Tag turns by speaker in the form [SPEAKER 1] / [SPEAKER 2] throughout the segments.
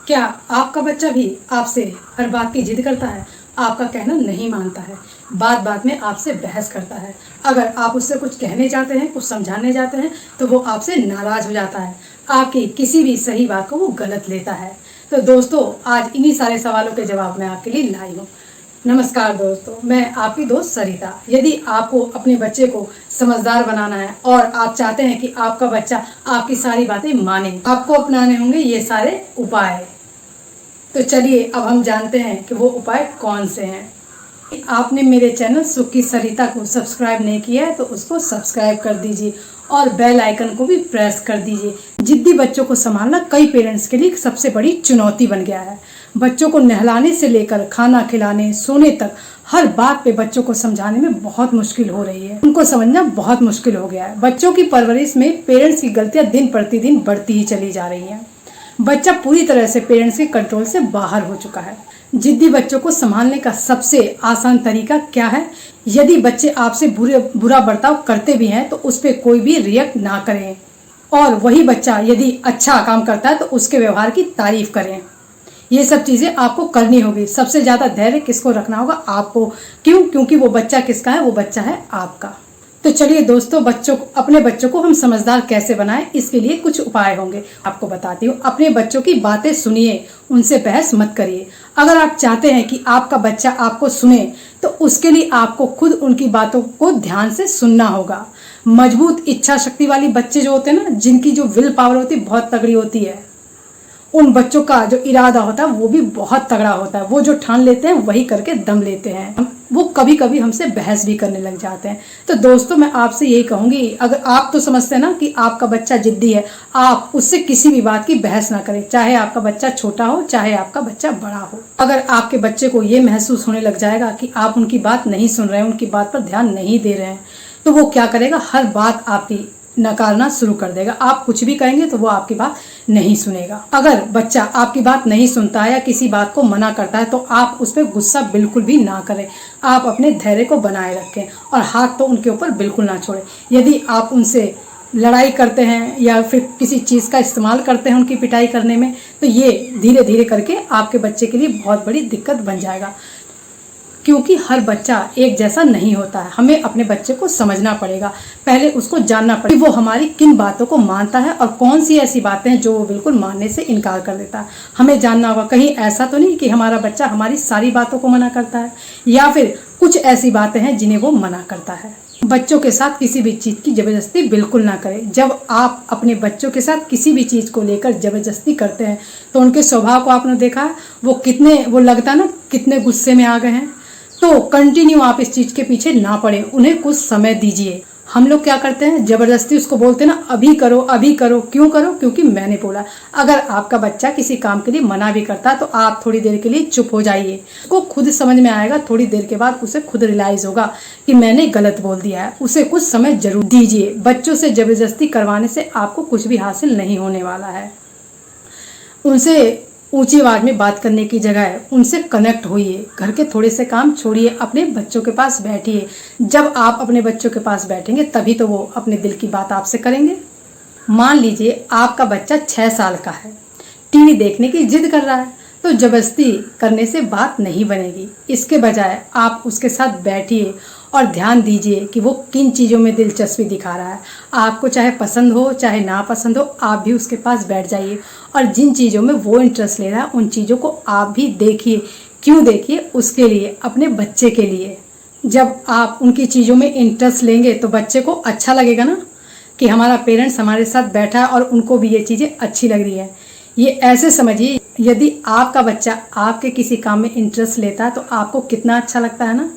[SPEAKER 1] क्या आपका बच्चा भी आपसे हर बात की जिद करता है, आपका कहना नहीं मानता है, बात बात में आपसे बहस करता है? अगर आप उससे कुछ कहने जाते हैं, कुछ समझाने जाते हैं तो वो आपसे नाराज हो जाता है, आपकी किसी भी सही बात को वो गलत लेता है। तो दोस्तों, आज इन्हीं सारे सवालों के जवाब मैं आपके लिए लाई हूँ। नमस्कार दोस्तों, मैं आपकी दोस्त सरिता। यदि आपको अपने बच्चे को समझदार बनाना है और आप चाहते हैं कि आपका बच्चा आपकी सारी बातें माने, आपको अपनाने होंगे ये सारे उपाय। तो चलिए अब हम जानते हैं कि वो उपाय कौन से हैं। आपने मेरे चैनल सुख की सरिता को सब्सक्राइब नहीं किया है तो उसको सब्सक्राइब कर दीजिए और बेल आइकन को भी प्रेस कर दीजिए। जिद्दी बच्चों को संभालना कई पेरेंट्स के लिए सबसे बड़ी चुनौती बन गया है। बच्चों को नहलाने से लेकर खाना खिलाने, सोने तक हर बात पे बच्चों को समझाने में बहुत मुश्किल हो रही है। उनको समझना बहुत मुश्किल हो गया है। बच्चों की परवरिश में पेरेंट्स की गलतियां दिन प्रतिदिन बढ़ती ही चली जा रही हैं। बच्चा पूरी तरह से पेरेंट्स के कंट्रोल से बाहर हो चुका है। जिद्दी बच्चों को संभालने का सबसे आसान तरीका क्या है? यदि बच्चे आपसे बुरा बर्ताव करते भी हैं तो उस पर कोई भी रिएक्ट ना करें, और वही बच्चा यदि अच्छा काम करता है तो उसके व्यवहार की तारीफ करें। ये सब चीजें आपको करनी होगी। सबसे ज्यादा धैर्य किसको रखना होगा? आपको। क्यों? क्योंकि वो बच्चा किसका है? वो बच्चा है आपका। तो चलिए दोस्तों, अपने बच्चों को हम समझदार कैसे बनाएं, इसके लिए कुछ उपाय होंगे, आपको बताती हूँ। अपने बच्चों की बातें सुनिए, उनसे बहस मत करिए। अगर आप चाहते हैं कि आपका बच्चा आपको सुने तो उसके लिए आपको खुद उनकी बातों को ध्यान से सुनना होगा। मजबूत इच्छा शक्ति वाली बच्चे जो होते हैं ना, जिनकी जो विल पावर होती है बहुत तगड़ी होती है, उन बच्चों का जो इरादा होता है वो भी बहुत तगड़ा होता है। वो जो ठान लेते हैं वही करके दम लेते हैं। वो कभी कभी हमसे बहस भी करने लग जाते हैं। तो दोस्तों, मैं आपसे यही कहूंगी, अगर आप तो समझते हैं ना कि आपका बच्चा जिद्दी है, आप उससे किसी भी बात की बहस ना करें, चाहे आपका बच्चा छोटा हो चाहे आपका बच्चा बड़ा हो। अगर आपके बच्चे को ये महसूस होने लग जाएगा कि आप उनकी बात नहीं सुन रहे हैं, उनकी बात पर ध्यान नहीं दे रहे हैं, तो वो क्या करेगा? हर बात आपकी नकारना शुरू कर देगा। आप कुछ भी कहेंगे तो वो आपकी बात नहीं सुनेगा। अगर बच्चा आपकी बात नहीं सुनता है या किसी बात को मना करता है तो आप उस पर गुस्सा बिल्कुल भी ना करें। आप अपने धैर्य को बनाए रखें और हाथ तो उनके ऊपर बिल्कुल ना छोड़ें। यदि आप उनसे लड़ाई करते हैं या फिर किसी चीज़ का इस्तेमाल करते हैं उनकी पिटाई करने में, तो ये धीरे धीरे करके आपके बच्चे के लिए बहुत बड़ी दिक्कत बन जाएगा। क्योंकि हर बच्चा एक जैसा नहीं होता है। हमें अपने बच्चे को समझना पड़ेगा, पहले उसको जानना पड़ेगा कि वो हमारी किन बातों को मानता है और कौन सी ऐसी बातें हैं जो वो बिल्कुल मानने से इनकार कर देता है। हमें जानना होगा, कहीं ऐसा तो नहीं कि हमारा बच्चा हमारी सारी बातों को मना करता है, या फिर कुछ ऐसी बातें हैं जिन्हें वो मना करता है। बच्चों के साथ किसी भी चीज़ की जबरदस्ती बिल्कुल ना करें। जब आप अपने बच्चों के साथ किसी भी चीज़ को लेकर जबरदस्ती करते हैं तो उनके स्वभाव को आपने देखा है, वो लगता है ना कितने गुस्से में आ गए हैं। तो कंटिन्यू आप इस चीज के पीछे ना पड़े, उन्हें कुछ समय दीजिए। हम लोग क्या करते हैं, जबरदस्ती उसको बोलते हैं ना, अभी करो अभी करो। क्यों करो? क्योंकि मैंने बोला। अगर आपका बच्चा किसी काम के लिए मना भी करता है तो आप थोड़ी देर के लिए चुप हो जाइए। उसको खुद समझ में आएगा, थोड़ी देर के बाद उसे खुद रियलाइज होगा कि मैंने गलत बोल दिया है। उसे कुछ समय जरूर दीजिए। बच्चों से जबरदस्ती करवाने से आपको कुछ भी हासिल नहीं होने वाला है। उनसे ऊंची आवाज में बात करने की जगह उनसे कनेक्ट होइए। घर के थोड़े से काम छोड़िए, अपने बच्चों के पास बैठिए। जब आप अपने बच्चों के पास बैठेंगे तभी तो वो अपने दिल की बात आपसे करेंगे। मान लीजिए आपका बच्चा 6 साल का है, टीवी देखने की जिद कर रहा है, तो जबरदस्ती करने से बात नहीं बनेगी। इसके बजाय आप उसके साथ बैठिए और ध्यान दीजिए कि वो किन चीज़ों में दिलचस्पी दिखा रहा है। आपको चाहे पसंद हो चाहे ना पसंद हो, आप भी उसके पास बैठ जाइए और जिन चीज़ों में वो इंटरेस्ट ले रहा है उन चीज़ों को आप भी देखिए। क्यों देखिए? उसके लिए, अपने बच्चे के लिए। जब आप उनकी चीज़ों में इंटरेस्ट लेंगे तो बच्चे को अच्छा लगेगा ना कि हमारा पेरेंट्स हमारे साथ बैठा है और उनको भी ये चीज़ें अच्छी लग रही है। ये ऐसे समझिए, यदि आपका बच्चा आपके किसी काम में इंटरेस्ट लेता है तो आपको कितना अच्छा लगता है ना।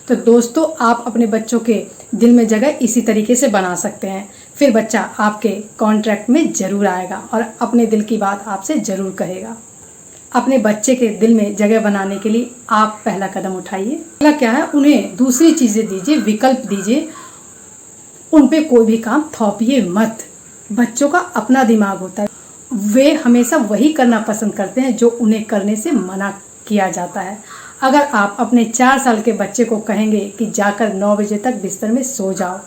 [SPEAKER 1] तो दोस्तों, आप अपने बच्चों के दिल में जगह इसी तरीके से बना सकते हैं। फिर बच्चा आपके कॉन्ट्रैक्ट में जरूर आएगा और अपने दिल की बात आपसे जरूर कहेगा। अपने बच्चे के दिल में जगह बनाने के लिए आप पहला कदम उठाइए। पहला क्या है? उन्हें दूसरी चीज़ें दीजिए, विकल्प दीजिए। उन पे कोई भी काम थोपिए मत। बच्चों का अपना दिमाग होता है, वे हमेशा वही करना पसंद करते हैं जो उन्हें करने से मना किया जाता है। अगर आप अपने 4 साल के बच्चे को कहेंगे कि जाकर 9 बजे तक बिस्तर में सो जाओ,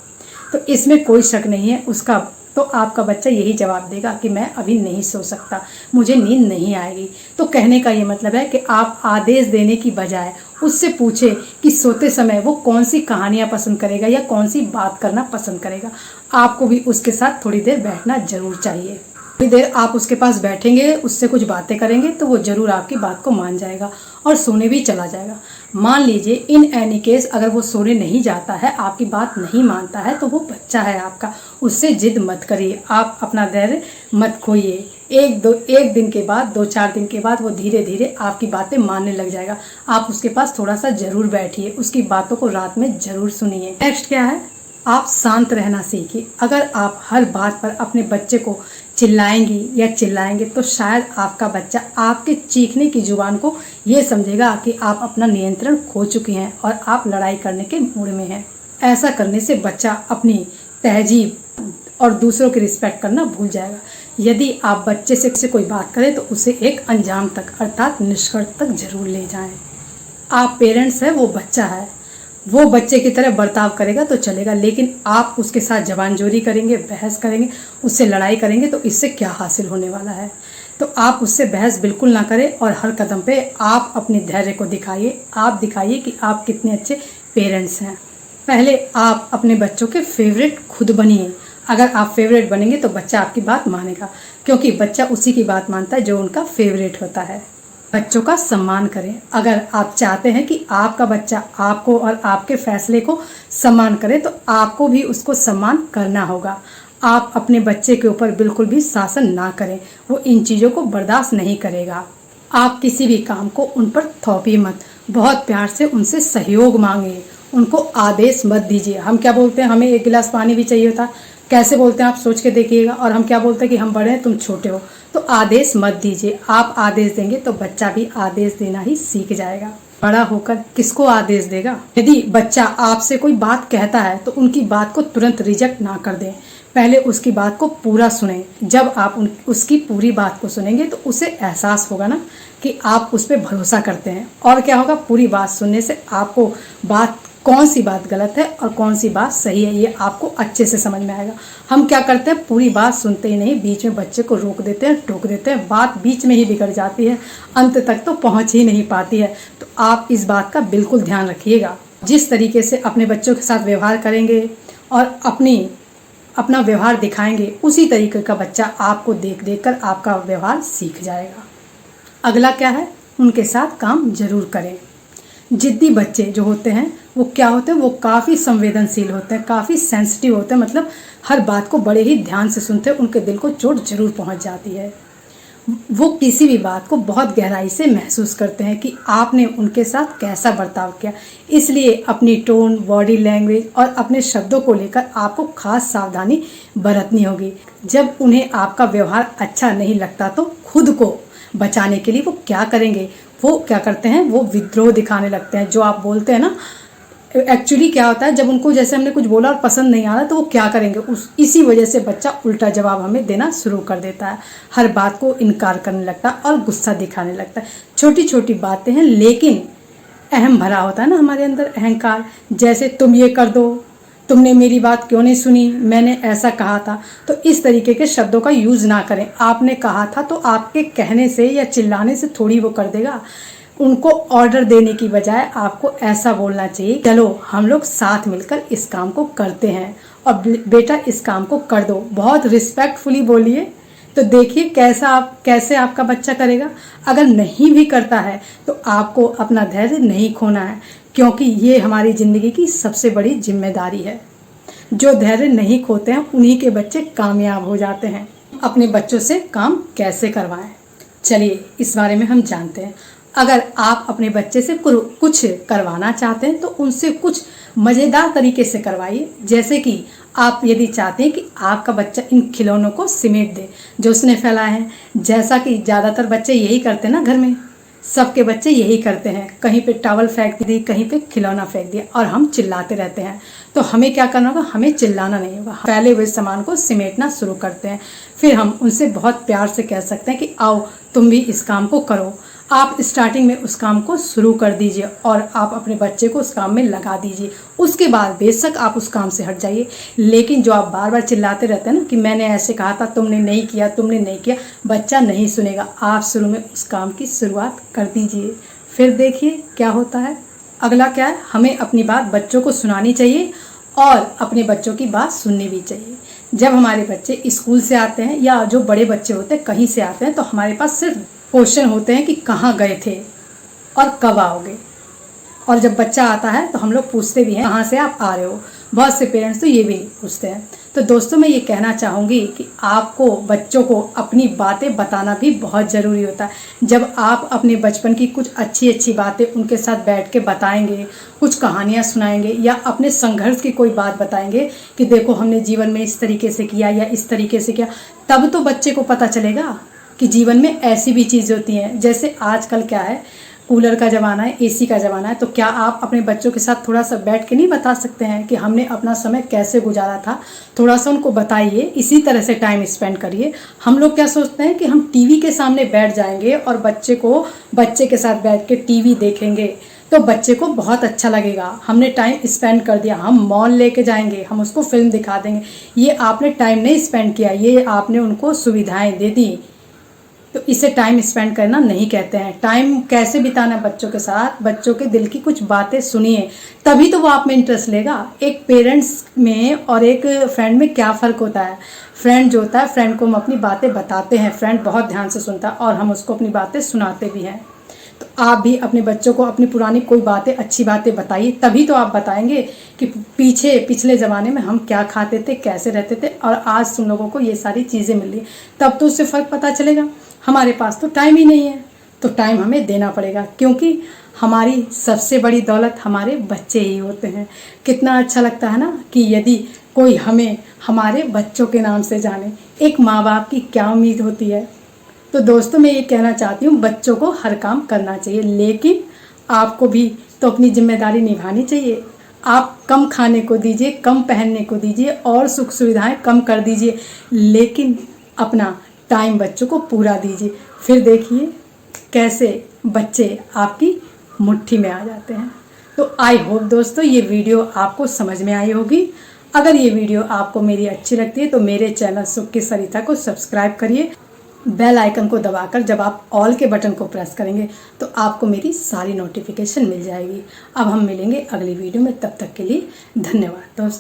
[SPEAKER 1] तो इसमें कोई शक नहीं है उसका तो आपका बच्चा यही जवाब देगा कि मैं अभी नहीं सो सकता, मुझे नींद नहीं आएगी। तो कहने का ये मतलब है कि आप आदेश देने की बजाय उससे पूछे कि सोते समय वो कौन सी कहानियाँ पसंद करेगा या कौन सी बात करना पसंद करेगा। आपको भी उसके साथ थोड़ी देर बैठना जरूर चाहिए। थोड़ी देर आप उसके पास बैठेंगे, उससे कुछ बातें करेंगे तो वो जरूर आपकी बात को मान जाएगा और सोने भी चला जाएगा। मान लीजिए इन एनी केस अगर वो सोने नहीं जाता है, आपकी बात नहीं मानता है, तो वो बच्चा है आपका, उससे जिद मत करिए, आप अपना धैर्य मत खोइए। एक दिन के बाद, 2-4 दिन के बाद वो धीरे धीरे आपकी बातें मानने लग जाएगा। आप उसके पास थोड़ा सा जरूर बैठिए, उसकी बातों को रात में जरूर सुनिए। नेक्स्ट क्या है, आप शांत रहना सीखिए। अगर आप हर बात पर अपने बच्चे को चिल्लाएंगी या चिल्लाएंगे तो शायद आपका बच्चा आपके चीखने की जुबान को ये समझेगा कि आप अपना नियंत्रण खो चुके हैं और आप लड़ाई करने के मूड में हैं। ऐसा करने से बच्चा अपनी तहजीब और दूसरों की रिस्पेक्ट करना भूल जाएगा। यदि आप बच्चे से कोई बात करें तो उसे एक अंजाम तक अर्थात निष्कर्ष तक जरूर ले जाएं। आप पेरेंट्स हैं, वो बच्चा है, वो बच्चे की तरह बर्ताव करेगा तो चलेगा, लेकिन आप उसके साथ जबानजोरी करेंगे, बहस करेंगे, उससे लड़ाई करेंगे तो इससे क्या हासिल होने वाला है। तो आप उससे बहस बिल्कुल ना करें और हर कदम पे आप अपने धैर्य को दिखाइए। आप दिखाइए कि आप कितने अच्छे पेरेंट्स हैं। पहले आप अपने बच्चों के फेवरेट खुद बनिए। अगर आप फेवरेट बनेंगे तो बच्चा आपकी बात मानेगा, क्योंकि बच्चा उसी की बात मानता है जो उनका फेवरेट होता है। बच्चों का सम्मान करें। अगर आप चाहते हैं कि आपका बच्चा आपको और आपके फैसले को सम्मान करे तो आपको भी उसको सम्मान करना होगा। आप अपने बच्चे के ऊपर बिल्कुल भी शासन ना करें, वो इन चीज़ों को बर्दाश्त नहीं करेगा। आप किसी भी काम को उन पर थोपिए मत, बहुत प्यार से उनसे सहयोग मांगे, उनको आदेश मत दीजिए। हम क्या बोलते हैं, हमें 1 गिलास पानी भी चाहिए होता, कैसे बोलते हैं आप सोच के देखिएगा। और हम क्या बोलते हैं कि हम बड़े हैं, तुम छोटे हो। तो आदेश मत दीजिए। आप आदेश देंगे तो बच्चा भी आदेश देना ही सीख जाएगा। बड़ा होकर किसको आदेश देगा। यदि बच्चा आपसे कोई बात कहता है तो उनकी बात को तुरंत रिजेक्ट ना कर दें, पहले उसकी बात को पूरा सुनें। जब आप उसकी पूरी बात को सुनेंगे तो उसे एहसास होगा ना कि आप उस पर भरोसा करते हैं। और क्या होगा, पूरी बात सुनने से आपको कौन सी बात गलत है और कौन सी बात सही है ये आपको अच्छे से समझ में आएगा। हम क्या करते हैं, पूरी बात सुनते ही नहीं, बीच में बच्चे को रोक देते हैं, टोक देते हैं, बात बीच में ही बिगड़ जाती है, अंत तक तो पहुंच ही नहीं पाती है। तो आप इस बात का बिल्कुल ध्यान रखिएगा। जिस तरीके से अपने बच्चों के साथ व्यवहार करेंगे और अपना व्यवहार दिखाएंगे, उसी तरीके का बच्चा आपको देख देख कर आपका व्यवहार सीख जाएगा। अगला क्या है, उनके साथ काम जरूर करें। जिद्दी बच्चे जो होते हैं वो क्या होते हैं, वो काफ़ी संवेदनशील होते हैं, काफ़ी सेंसिटिव होते हैं, मतलब हर बात को बड़े ही ध्यान से सुनते हैं, उनके दिल को चोट जरूर पहुंच जाती है। वो किसी भी बात को बहुत गहराई से महसूस करते हैं कि आपने उनके साथ कैसा बर्ताव किया, इसलिए अपनी टोन, बॉडी लैंग्वेज और अपने शब्दों को लेकर आपको खास सावधानी बरतनी होगी। जब उन्हें आपका व्यवहार अच्छा नहीं लगता तो खुद को बचाने के लिए वो क्या करेंगे, वो क्या करते हैं, वो विद्रोह दिखाने लगते हैं। जो आप बोलते हैं ना, एक्चुअली क्या होता है, जब उनको जैसे हमने कुछ बोला और पसंद नहीं आ रहा तो वो क्या करेंगे, इसी वजह से बच्चा उल्टा जवाब हमें देना शुरू कर देता है, हर बात को इनकार करने लगता है और गुस्सा दिखाने लगता है। छोटी छोटी बातें हैं लेकिन अहम भरा होता है ना हमारे अंदर अहंकार, जैसे तुम ये कर दो, तुमने मेरी बात क्यों नहीं सुनी, मैंने ऐसा कहा था। तो इस तरीके के शब्दों का यूज़ ना करें। आपने कहा था तो आपके कहने से या चिल्लाने से थोड़ी वो कर देगा। उनको ऑर्डर देने की बजाय आपको ऐसा बोलना चाहिए, चलो हम लोग साथ मिलकर इस काम को करते हैं और बेटा इस काम को कर दो। बहुत रिस्पेक्टफुली बोलिए तो देखिए कैसे आपका बच्चा करेगा। अगर नहीं भी करता है तो आपको अपना धैर्य नहीं खोना है, क्योंकि ये हमारी ज़िंदगी की सबसे बड़ी जिम्मेदारी है। जो धैर्य नहीं खोते हैं उन्हीं के बच्चे कामयाब हो जाते हैं। अपने बच्चों से काम कैसे करवाएं, चलिए इस बारे में हम जानते हैं। अगर आप अपने बच्चे से कुछ करवाना चाहते हैं तो उनसे कुछ मज़ेदार तरीके से करवाइए। जैसे कि आप यदि चाहते हैं कि आपका बच्चा इन खिलौनों को सिमेट दे जो उसने फैलाए हैं, जैसा कि ज़्यादातर बच्चे यही करते हैं ना, घर में सबके बच्चे यही करते हैं, कहीं पे टॉवल फेंक दी, कहीं पे खिलौना फेंक दिया और हम चिल्लाते रहते हैं। तो हमें क्या करना होगा, हमें चिल्लाना नहीं होगा, फैले हुए सामान को सिमेटना शुरू करते हैं। फिर हम उनसे बहुत प्यार से कह सकते हैं कि आओ तुम भी इस काम को करो। आप स्टार्टिंग में उस काम को शुरू कर दीजिए और आप अपने बच्चे को उस काम में लगा दीजिए। उसके बाद बेशक आप उस काम से हट जाइए, लेकिन जो आप बार बार चिल्लाते रहते हैं ना कि मैंने ऐसे कहा था, तुमने नहीं किया, तुमने नहीं किया, बच्चा नहीं सुनेगा। आप शुरू में उस काम की शुरुआत कर दीजिए, फिर देखिए क्या होता है। अगला क्या है, हमें अपनी बात बच्चों को सुनानी चाहिए और अपने बच्चों की बात सुननी भी चाहिए। जब हमारे बच्चे स्कूल से आते हैं या जो बड़े बच्चे होते हैं कहीं से आते हैं, तो हमारे पास सिर्फ क्वेश्चन होते हैं कि कहाँ गए थे और कब आओगे। और जब बच्चा आता है तो हम लोग पूछते भी हैं कहाँ से आप आ रहे हो। बहुत से पेरेंट्स तो ये भी नहीं पूछते हैं। तो दोस्तों मैं ये कहना चाहूँगी कि आपको बच्चों को अपनी बातें बताना भी बहुत ज़रूरी होता है। जब आप अपने बचपन की कुछ अच्छी अच्छी बातें उनके साथ बैठ के बताएंगे, कुछ कहानियाँ सुनाएंगे या अपने संघर्ष की कोई बात बताएंगे कि देखो हमने जीवन में इस तरीके से किया या इस तरीके से किया, तब तो बच्चे को पता चलेगा कि जीवन में ऐसी भी चीज़ होती हैं। जैसे आजकल क्या है, कूलर का ज़माना है, एसी का ज़माना है, तो क्या आप अपने बच्चों के साथ थोड़ा सा बैठ के नहीं बता सकते हैं कि हमने अपना समय कैसे गुजारा था? थोड़ा सा उनको बताइए, इसी तरह से टाइम स्पेंड करिए। हम लोग क्या सोचते हैं कि हम टीवी के सामने बैठ जाएंगे और बच्चे के साथ बैठ के टीवी देखेंगे तो बच्चे को बहुत अच्छा लगेगा, हमने टाइम स्पेंड कर दिया। हम मॉल लेके जाएंगे, हम उसको फिल्म दिखा देंगे। ये आपने टाइम नहीं स्पेंड किया, ये आपने उनको सुविधाएँ दे दी। तो इसे टाइम स्पेंड करना नहीं कहते हैं। टाइम कैसे बिताना है बच्चों के साथ, बच्चों के दिल की कुछ बातें सुनिए, तभी तो वो आप में इंटरेस्ट लेगा। एक पेरेंट्स में और एक फ्रेंड में क्या फ़र्क होता है? फ्रेंड जो होता है, फ्रेंड को हम अपनी बातें बताते हैं, फ्रेंड बहुत ध्यान से सुनता है और हम उसको अपनी बातें सुनाते भी हैं। तो आप भी अपने बच्चों को अपनी पुरानी कोई बातें, अच्छी बातें बताइए, तभी तो आप बताएंगे कि पिछले ज़माने में हम क्या खाते थे, कैसे रहते थे और आज तुम लोगों को ये सारी चीज़ें मिल रही, तब तो उससे फ़र्क पता चलेगा। हमारे पास तो टाइम ही नहीं है, तो टाइम हमें देना पड़ेगा, क्योंकि हमारी सबसे बड़ी दौलत हमारे बच्चे ही होते हैं। कितना अच्छा लगता है ना कि यदि कोई हमें हमारे बच्चों के नाम से जाने। एक माँ बाप की क्या उम्मीद होती है। तो दोस्तों मैं ये कहना चाहती हूँ, बच्चों को हर काम करना चाहिए, लेकिन आपको भी तो अपनी जिम्मेदारी निभानी चाहिए। आप कम खाने को दीजिए, कम पहनने को दीजिए और सुख सुविधाएं कम कर दीजिए, लेकिन अपना टाइम बच्चों को पूरा दीजिए। फिर देखिए कैसे बच्चे आपकी मुट्ठी में आ जाते हैं। तो आई होप दोस्तों ये वीडियो आपको समझ में आई होगी। अगर ये वीडियो आपको मेरी अच्छी लगती है तो मेरे चैनल सुख की सरिता को सब्सक्राइब करिए। बेल आइकन को दबाकर जब आप ऑल के बटन को प्रेस करेंगे तो आपको मेरी सारी नोटिफिकेशन मिल जाएगी। अब हम मिलेंगे अगली वीडियो में, तब तक के लिए धन्यवाद दोस्तों।